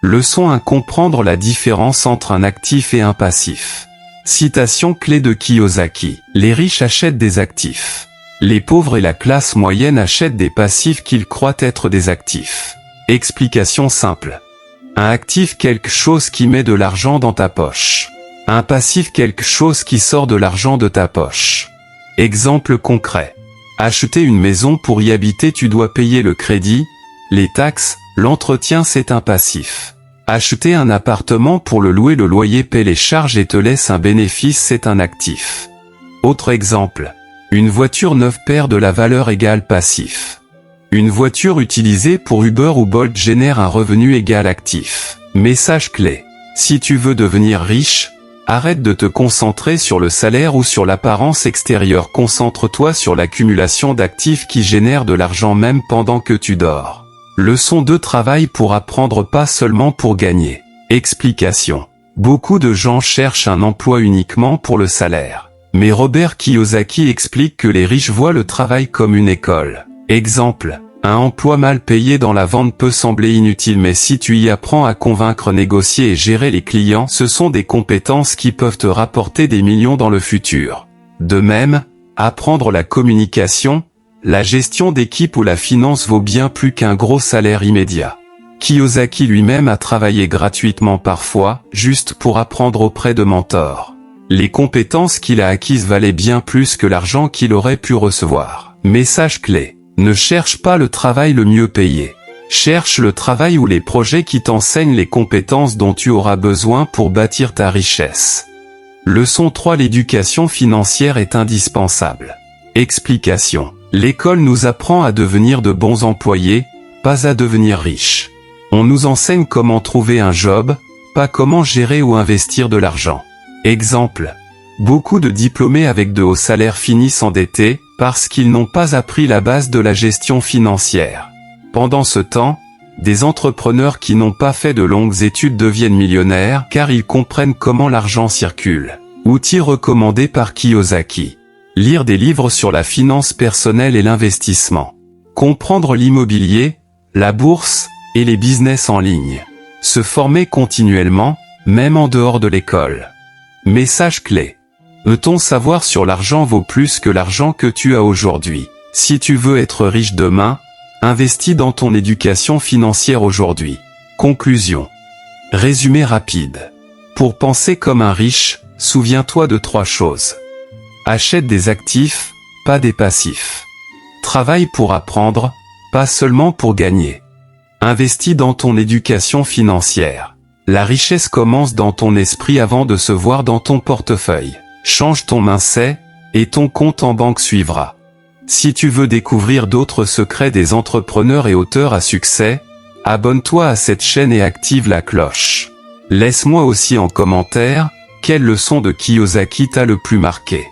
Leçon 1. Comprendre la différence entre un actif et un passif. Citation clé de Kiyosaki. Les riches achètent des actifs. Les pauvres et la classe moyenne achètent des passifs qu'ils croient être des actifs. Explication simple. Un actif, quelque chose qui met de l'argent dans ta poche. Un passif, quelque chose qui sort de l'argent de ta poche. Exemple concret. Acheter une maison pour y habiter, tu dois payer le crédit, les taxes, l'entretien, c'est un passif. Acheter un appartement pour le louer, le loyer paie les charges et te laisse un bénéfice, c'est un actif. Autre exemple. Une voiture neuve perd de la valeur égale passif. Une voiture utilisée pour Uber ou Bolt génère un revenu égal actif. Message clé. Si tu veux devenir riche, arrête de te concentrer sur le salaire ou sur l'apparence extérieure. Concentre-toi sur l'accumulation d'actifs qui génèrent de l'argent même pendant que tu dors. Leçon 2. Travail pour apprendre, pas seulement pour gagner. Explication. Beaucoup de gens cherchent un emploi uniquement pour le salaire. Mais Robert Kiyosaki explique que les riches voient le travail comme une école. Exemple. Un emploi mal payé dans la vente peut sembler inutile, mais si tu y apprends à convaincre, négocier et gérer les clients, ce sont des compétences qui peuvent te rapporter des millions dans le futur. De même, apprendre la communication, la gestion d'équipe ou la finance vaut bien plus qu'un gros salaire immédiat. Kiyosaki lui-même a travaillé gratuitement parfois, juste pour apprendre auprès de mentors. Les compétences qu'il a acquises valaient bien plus que l'argent qu'il aurait pu recevoir. Message clé. Ne cherche pas le travail le mieux payé. Cherche le travail ou les projets qui t'enseignent les compétences dont tu auras besoin pour bâtir ta richesse. Leçon 3. L'éducation financière est indispensable. Explication. L'école nous apprend à devenir de bons employés, pas à devenir riches. On nous enseigne comment trouver un job, pas comment gérer ou investir de l'argent. Exemple. Beaucoup de diplômés avec de hauts salaires finissent endettés, parce qu'ils n'ont pas appris la base de la gestion financière. Pendant ce temps, des entrepreneurs qui n'ont pas fait de longues études deviennent millionnaires car ils comprennent comment l'argent circule. Outil recommandé par Kiyosaki. Lire des livres sur la finance personnelle et l'investissement. Comprendre l'immobilier, la bourse et les business en ligne. Se former continuellement, même en dehors de l'école. Message clé. Ton savoir sur l'argent vaut plus que l'argent que tu as aujourd'hui. Si tu veux être riche demain, investis dans ton éducation financière aujourd'hui. Conclusion. Résumé rapide. Pour penser comme un riche, souviens-toi de 3 choses. Achète des actifs, pas des passifs. Travaille pour apprendre, pas seulement pour gagner. Investis dans ton éducation financière. La richesse commence dans ton esprit avant de se voir dans ton portefeuille. Change ton mindset, et ton compte en banque suivra. Si tu veux découvrir d'autres secrets des entrepreneurs et auteurs à succès, abonne-toi à cette chaîne et active la cloche. Laisse-moi aussi en commentaire, quelle leçon de Kiyosaki t'a le plus marqué.